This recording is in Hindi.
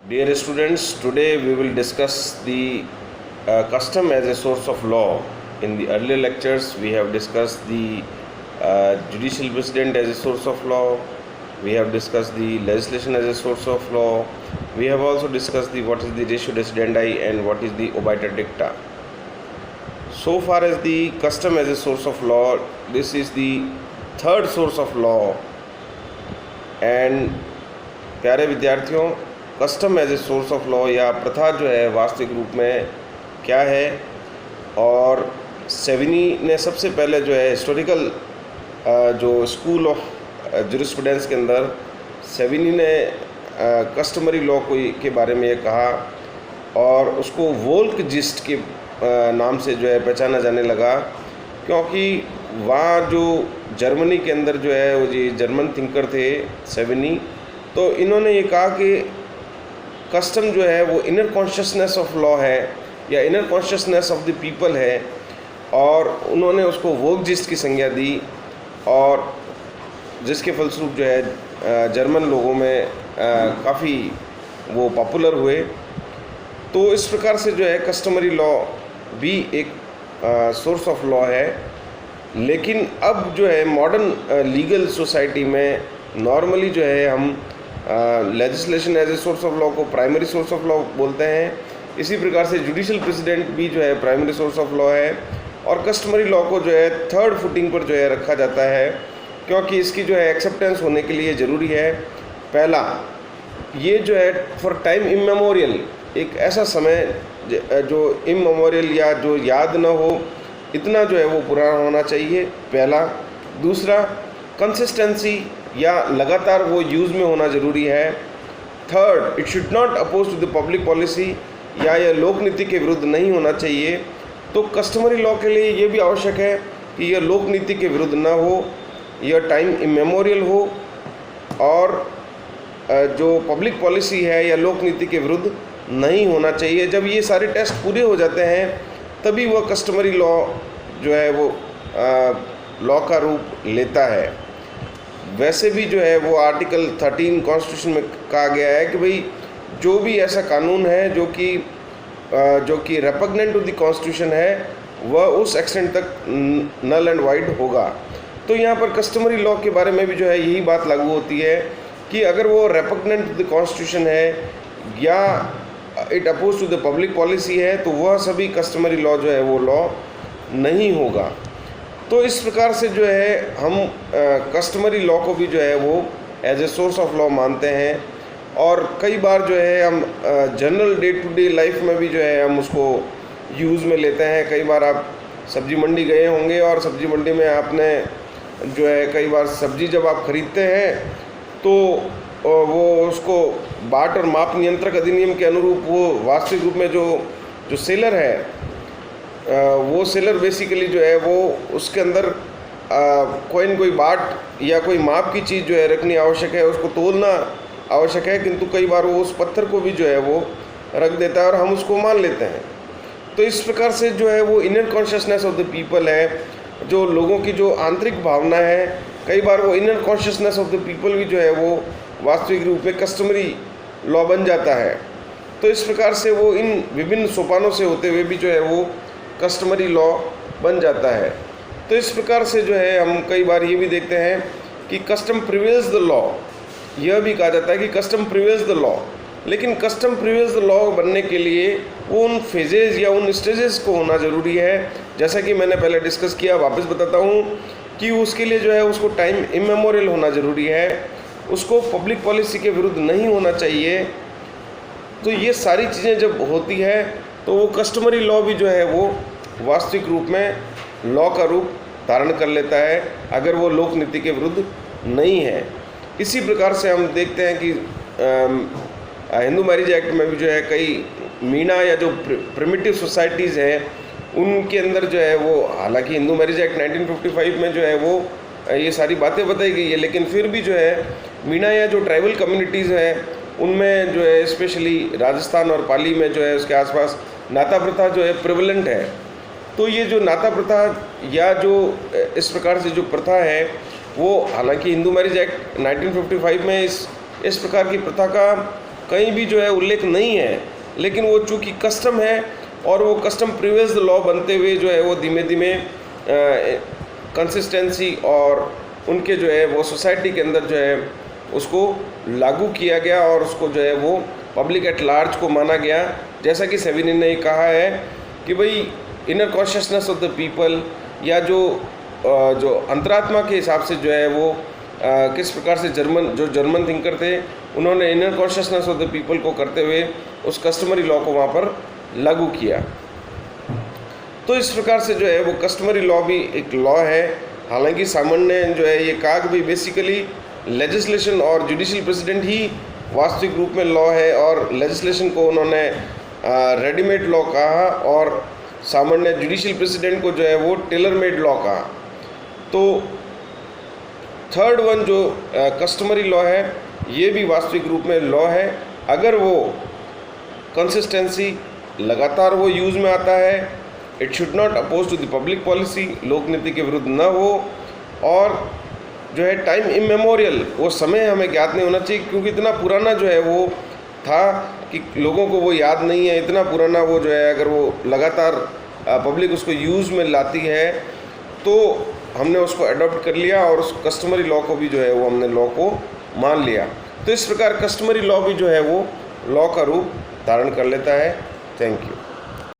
Dear students, today we will discuss the custom as a source of law. In the earlier lectures, we have discussed the judicial precedent as a source of law. We have discussed the legislation as a source of law. We have also discussed what is the ratio decidendi and what is the obiter dicta. So far as the custom as a source of law, this is the third source of law. And प्यारे विद्यार्थियों, custom as a source of law या प्रथा जो है वास्तविक रूप में क्या है, और सेविनी ने सबसे पहले जो है हिस्टोरिकल जो स्कूल ऑफ जूरिस्प्रूडेंस के अंदर सेविनी ने कस्टमरी लॉ के बारे में ये कहा और उसको वोल्क जिस्ट के नाम से जो है पहचाना जाने लगा, क्योंकि वहाँ जो जर्मनी के अंदर जो है वो जी जर्मन थिंकर थे सेविनी, तो इन्होंने ये कहा कि कस्टम जो है वो इनर कॉन्शियसनेस ऑफ लॉ है या inner consciousness of the people है, और उन्होंने उसको वोल्क जिस्ट की संज्ञा दी, और जिसके फलस्वरूप जो है जर्मन लोगों में काफ़ी वो पॉपुलर हुए। तो इस प्रकार से जो है कस्टमरी लॉ भी एक सोर्स ऑफ लॉ है। लेकिन अब जो है मॉडर्न लीगल सोसाइटी में नॉर्मली जो है हम legislation as a source of law को प्राइमरी सोर्स ऑफ लॉ बोलते हैं। इसी प्रकार से जुडिशियल प्रेसिडेंट भी जो है प्राइमरी सोर्स ऑफ लॉ है, और कस्टमरी लॉ को जो है थर्ड फुटिंग पर जो है रखा जाता है, क्योंकि इसकी जो है एक्सेप्टेंस होने के लिए ज़रूरी है। पहला, ये जो है फॉर टाइम इमेमोरियल, एक ऐसा समय जो इमेमोरियल या जो याद न हो इतना जो है वो पुराना होना चाहिए, पहला। दूसरा, कंसिस्टेंसी या लगातार वो यूज़ में होना ज़रूरी है। Third, it should not oppose to the public policy, या यह लोक नीति के विरुद्ध नहीं होना चाहिए। तो कस्टमरी लॉ के लिए ये भी आवश्यक है कि यह लोक नीति के विरुद्ध ना हो, यह टाइम इमेमोरियल हो, और जो पब्लिक पॉलिसी है या लोक नीति के विरुद्ध नहीं होना चाहिए। जब ये सारे टेस्ट पूरे हो जाते हैं तभी वह कस्टमरी लॉ जो है वो लॉ का रूप लेता है। वैसे भी जो है वो आर्टिकल 13 कॉन्स्टिट्यूशन में कहा गया है कि भाई जो भी ऐसा कानून है जो कि रेपग्नेंट टू द कॉन्स्टिट्यूशन है, वह उस एक्सटेंट तक नल एंड वाइड होगा। तो यहाँ पर कस्टमरी लॉ के बारे में भी जो है यही बात लागू होती है कि अगर वो रेपग्नेंट टू द कॉन्स्टिट्यूशन है या it oppose to the public policy है, तो वह सभी कस्टमरी लॉ जो है वो लॉ नहीं होगा। तो इस प्रकार से जो है हम कस्टमरी लॉ को भी जो है वो as a source of law मानते हैं, और कई बार जो है हम general day to day life में भी जो है हम उसको यूज़ में लेते हैं। कई बार आप सब्ज़ी मंडी गए होंगे और सब्ज़ी मंडी में आपने जो है कई बार सब्ज़ी जब आप ख़रीदते हैं तो वो उसको बाट और माप नियंत्रक अधिनियम के अनुरूप वो वास्तविक रूप में जो सेलर है, वो सेलर बेसिकली जो है वो उसके अंदर कोई न कोई बाट या कोई माप की चीज़ जो है रखनी आवश्यक है, उसको तोलना आवश्यक है, किंतु कई बार वो उस पत्थर को भी जो है वो रख देता है और हम उसको मान लेते हैं। तो इस प्रकार से जो है वो inner consciousness of the people है, जो लोगों की जो आंतरिक भावना है, कई बार वो inner consciousness of the people भी जो है वो वास्तविक रूप में कस्टमरी लॉ बन जाता है। तो इस प्रकार से वो इन विभिन्न सोपानों से होते हुए भी जो है वो कस्टमरी लॉ बन जाता है। तो इस प्रकार से जो है हम कई बार ये भी देखते हैं कि कस्टम प्रिवेल्स द लॉ, यह भी कहा जाता है कि कस्टम प्रिवेल्स द लॉ। लेकिन कस्टम प्रिवेल्स द लॉ बनने के लिए वो उन फेजेज़ या उन स्टेजेस को होना ज़रूरी है, जैसा कि मैंने पहले डिस्कस किया। वापस बताता हूँ कि उसके लिए जो है उसको टाइम इमेमोरियल होना ज़रूरी है, उसको पब्लिक पॉलिसी के विरुद्ध नहीं होना चाहिए। तो ये सारी चीज़ें जब होती है तो वो कस्टमरी लॉ भी जो है वो वास्तविक रूप में लॉ का रूप धारण कर लेता है, अगर वो लोक नीति के विरुद्ध नहीं है। इसी प्रकार से हम देखते हैं कि हिंदू मैरिज एक्ट में भी जो है कई मीणा या जो प्रिमिटिव सोसाइटीज़ हैं उनके अंदर जो है वो, हालांकि हिंदू मैरिज एक्ट 1955 में जो है वो ये सारी बातें बताई गई है, लेकिन फिर भी जो है मीणा या जो ट्राइबल कम्युनिटीज़ हैं उनमें जो है स्पेशली राजस्थान और पाली में जो है उसके आसपास नाता प्रथा जो है प्रिवलेंट है। तो ये जो नाता प्रथा या जो इस प्रकार से जो प्रथा है वो, हालांकि हिंदू मैरिज एक्ट 1955 में इस प्रकार की प्रथा का कहीं भी जो है उल्लेख नहीं है, लेकिन वो चूँकि कस्टम है और वो कस्टम प्रिवेल्स द लॉ बनते हुए जो है वो धीमे धीमे कंसिस्टेंसी और उनके जो है वो सोसाइटी के अंदर जो है उसको लागू किया गया और उसको जो है वो पब्लिक एट लार्ज को माना गया। जैसा कि सेविनी ने कहा है कि भाई inner consciousness of the people, या जो अंतरात्मा के हिसाब से जो है वो किस प्रकार से जर्मन थिंकर थे, उन्होंने inner consciousness of the people को करते हुए उस कस्टमरी लॉ को वहाँ पर लागू किया। तो इस प्रकार से जो है वो कस्टमरी लॉ भी एक लॉ है। हालांकि सामान्य जो है ये कहा कि भाई बेसिकली लेजिस्लेशन और जुडिशियल प्रेसिडेंट ही वास्तविक रूप में लॉ है, और लेजिस्लेशन को उन्होंने रेडीमेड लॉ कहा और सामान्य जुडिशियल प्रेसिडेंट को जो है वो टेलर मेड लॉ कहा। तो थर्ड वन जो कस्टमरी लॉ है ये भी वास्तविक रूप में लॉ है, अगर वो कंसिस्टेंसी लगातार वो यूज़ में आता है। It should not oppose to the public policy, लोक नीति के विरुद्ध न हो, और जो है टाइम इमेमोरियल, वो समय हमें ज्ञात नहीं होना चाहिए, क्योंकि इतना पुराना जो है वो था कि लोगों को वो याद नहीं है। इतना पुराना वो जो है अगर वो लगातार पब्लिक उसको यूज़ में लाती है तो हमने उसको अडॉप्ट कर लिया और उस कस्टमरी लॉ को भी जो है वो हमने लॉ को मान लिया। तो इस प्रकार कस्टमरी लॉ भी जो है वो लॉ का रूप धारण कर लेता है। Thank you.